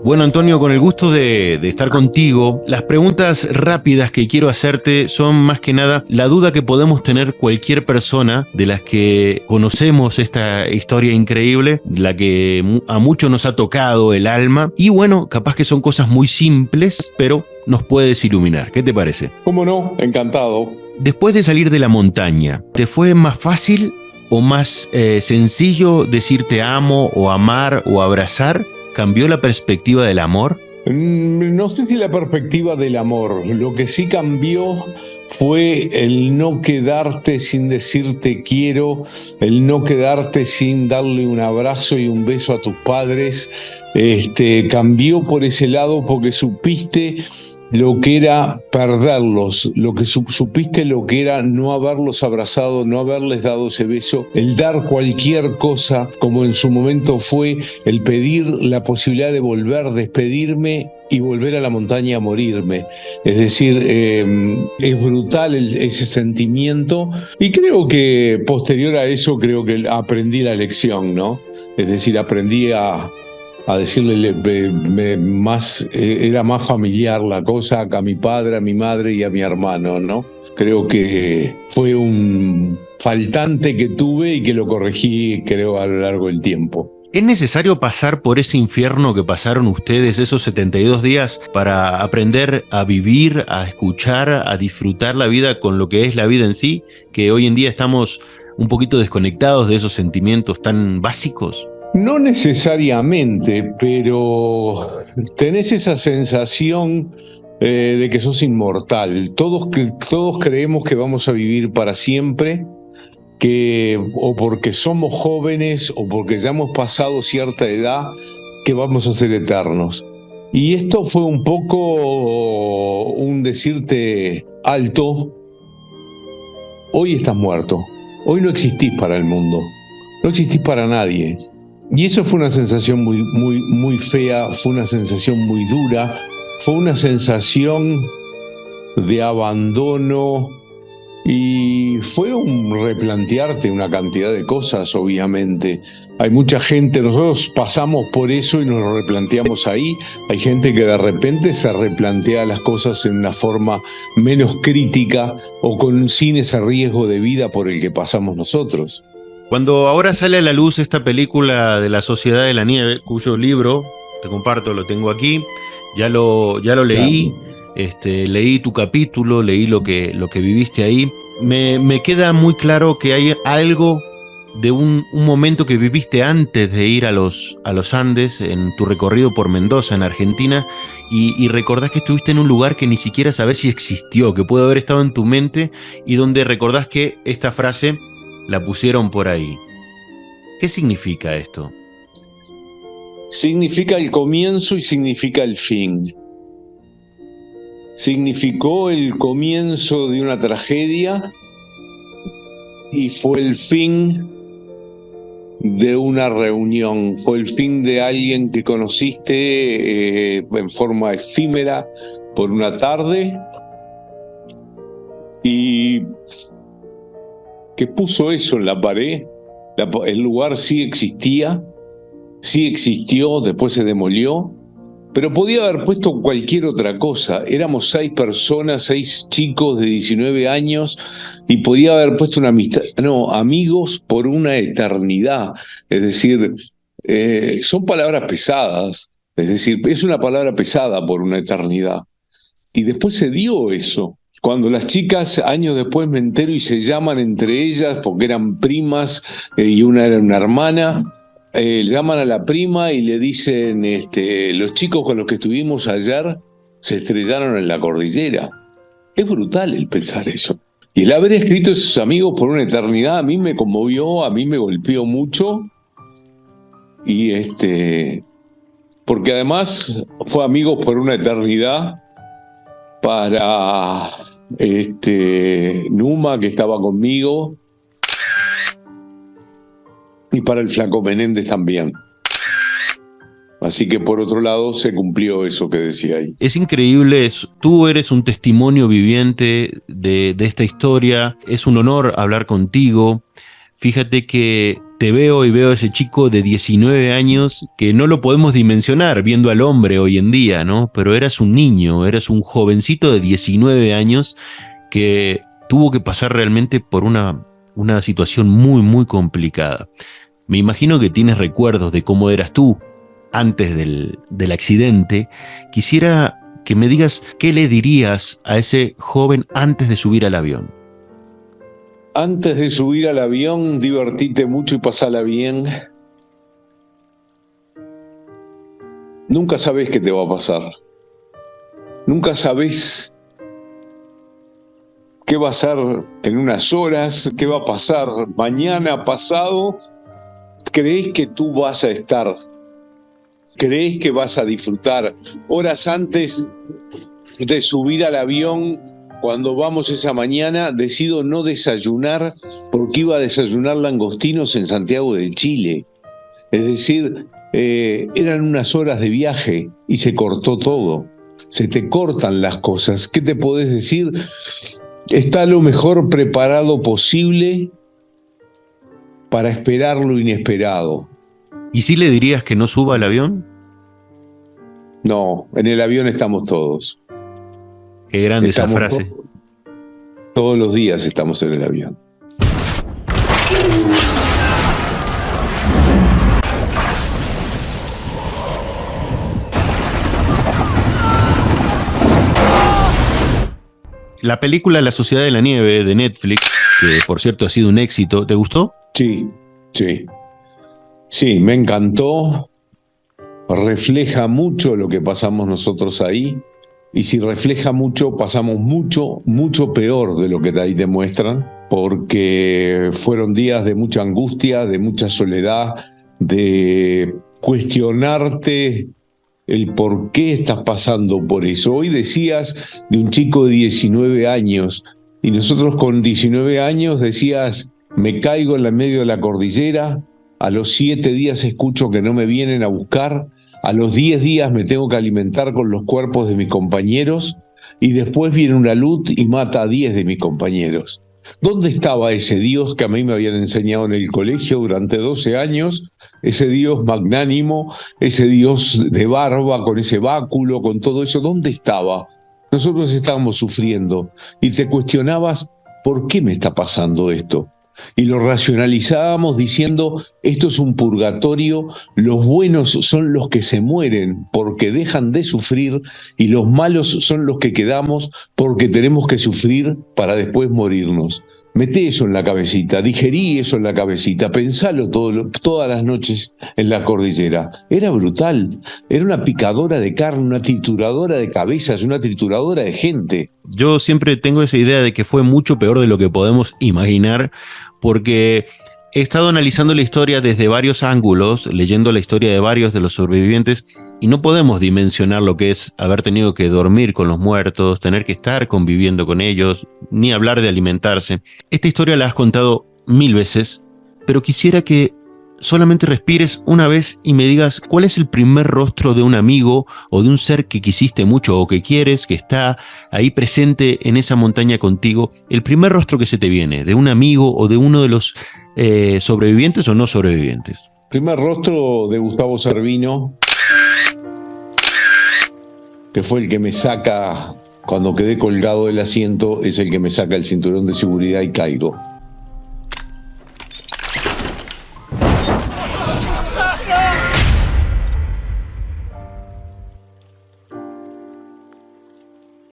Bueno, Antonio, con el gusto de estar contigo, las preguntas rápidas que quiero hacerte son más que nada la duda que podemos tener cualquier persona de las que conocemos esta historia increíble, la que a muchos nos ha tocado el alma, y bueno, capaz que son cosas muy simples, pero nos puedes iluminar. ¿Qué te parece? ¿Cómo no? Encantado. Después de salir de la montaña, ¿te fue más fácil o más sencillo decir te amo o amar o abrazar? ¿Cambió la perspectiva del amor? No sé si la perspectiva del amor. Lo que sí cambió fue el no quedarte sin decirte quiero, el no quedarte sin darle un abrazo y un beso a tus padres. Cambió por ese lado porque supiste lo que era perderlos, lo que supiste lo que era no haberlos abrazado, no haberles dado ese beso, el dar cualquier cosa, como en su momento fue el pedir la posibilidad de volver, despedirme y volver a la montaña a morirme. Es decir, es brutal ese sentimiento, y creo que posterior a eso creo que aprendí la lección, ¿no? Es decir, aprendí a decirle era más familiar la cosa a mi padre, a mi madre y a mi hermano, ¿no? Creo que fue un faltante que tuve y que lo corregí, creo, a lo largo del tiempo. ¿Es necesario pasar por ese infierno que pasaron ustedes esos 72 días para aprender a vivir, a escuchar, a disfrutar la vida con lo que es la vida en sí? Que hoy en día estamos un poquito desconectados de esos sentimientos tan básicos. No necesariamente, pero tenés esa sensación de que sos inmortal. Todos creemos que vamos a vivir para siempre, que o porque somos jóvenes o porque ya hemos pasado cierta edad, que vamos a ser eternos. Y esto fue un poco un decirte alto, hoy estás muerto, hoy no existís para el mundo, no existís para nadie. Y eso fue una sensación muy fea, fue una sensación muy dura, fue una sensación de abandono y fue un replantearte una cantidad de cosas, obviamente. Hay mucha gente, nosotros pasamos por eso y nos replanteamos ahí. Hay gente que de repente se replantea las cosas en una forma menos crítica o sin ese riesgo de vida por el que pasamos nosotros. Cuando ahora sale a la luz esta película de La Sociedad de la Nieve, cuyo libro, te comparto, lo tengo aquí, ya lo leí, leí tu capítulo, leí lo que viviste ahí, me queda muy claro que hay algo de un momento que viviste antes de ir a los Andes, en tu recorrido por Mendoza, en Argentina, y recordás que estuviste en un lugar que ni siquiera sabés si existió, que puede haber estado en tu mente, y donde recordás que esta frase la pusieron por ahí. ¿Qué significa esto? Significa el comienzo y significa el fin. Significó el comienzo de una tragedia y fue el fin de una reunión. Fue el fin de alguien que conociste en forma efímera por una tarde y que puso eso en la pared. El lugar sí existía, sí existió, después se demolió, pero podía haber puesto cualquier otra cosa. Éramos 6 personas, 6 chicos de 19 años, y podía haber puesto una amistad, no, amigos por una eternidad. Es decir, son palabras pesadas, es decir, es una palabra pesada por una eternidad. Y después se dio eso. Cuando las chicas, años después me entero y se llaman entre ellas, porque eran primas y una era una hermana, llaman a la prima y le dicen, los chicos con los que estuvimos ayer se estrellaron en la cordillera. Es brutal el pensar eso. Y el haber escrito a esos amigos por una eternidad a mí me conmovió, a mí me golpeó mucho. Y porque además fue amigos por una eternidad para Numa, que estaba conmigo, y para el Flaco Menéndez también. Así que por otro lado se cumplió eso que decía ahí. Es increíble, tú eres un testimonio viviente de esta historia, es un honor hablar contigo. Fíjate que te veo y veo a ese chico de 19 años que no lo podemos dimensionar viendo al hombre hoy en día, ¿no? Pero eras un niño, eras un jovencito de 19 años que tuvo que pasar realmente por una situación muy, muy complicada. Me imagino que tienes recuerdos de cómo eras tú antes del accidente. Quisiera que me digas qué le dirías a ese joven antes de subir al avión. Antes de subir al avión, divertite mucho y pasala bien. Nunca sabés qué te va a pasar. Nunca sabés qué va a ser en unas horas, qué va a pasar mañana, pasado. Creés que tú vas a estar. Creés que vas a disfrutar. Horas antes de subir al avión, cuando vamos esa mañana, decido no desayunar porque iba a desayunar langostinos en Santiago de Chile. Es decir, eran unas horas de viaje y se cortó todo. Se te cortan las cosas. ¿Qué te podés decir? Está lo mejor preparado posible para esperar lo inesperado. ¿Y si le dirías que no suba al avión? No, en el avión estamos todos. Qué grande esa frase. Todos los días estamos en el avión. La película La Sociedad de la Nieve de Netflix, que por cierto ha sido un éxito, ¿te gustó? Sí. Sí, me encantó. Refleja mucho lo que pasamos nosotros ahí. Y si refleja mucho, pasamos mucho peor de lo que de ahí te muestran, porque fueron días de mucha angustia, de mucha soledad, de cuestionarte el por qué estás pasando por eso. Hoy decías de un chico de 19 años, y nosotros con 19 años decías, me caigo en el medio de la cordillera, a los 7 días escucho que no me vienen a buscar, a los 10 días me tengo que alimentar con los cuerpos de mis compañeros, y después viene una luz y mata a 10 de mis compañeros. ¿Dónde estaba ese Dios que a mí me habían enseñado en el colegio durante 12 años? Ese Dios magnánimo, ese Dios de barba, con ese báculo, con todo eso. ¿Dónde estaba? Nosotros estábamos sufriendo y te cuestionabas, ¿por qué me está pasando esto? Y lo racionalizábamos diciendo, esto es un purgatorio, los buenos son los que se mueren porque dejan de sufrir y los malos son los que quedamos porque tenemos que sufrir para después morirnos. Meté eso en la cabecita, digerí eso en la cabecita, pensalo todas las noches en la cordillera. Era brutal, era una picadora de carne, una trituradora de cabezas, una trituradora de gente. Yo siempre tengo esa idea de que fue mucho peor de lo que podemos imaginar, porque he estado analizando la historia desde varios ángulos, leyendo la historia de varios de los sobrevivientes, y no podemos dimensionar lo que es haber tenido que dormir con los muertos, tener que estar conviviendo con ellos, ni hablar de alimentarse. Esta historia la has contado 1000 veces, pero quisiera que solamente respires una vez y me digas cuál es el primer rostro de un amigo o de un ser que quisiste mucho o que quieres, que está ahí presente en esa montaña contigo. El primer rostro que se te viene, de un amigo o de uno de los sobrevivientes o no sobrevivientes. Primer rostro de Gustavo Cervino, que fue el que me saca, cuando quedé colgado del asiento, es el que me saca el cinturón de seguridad y caigo.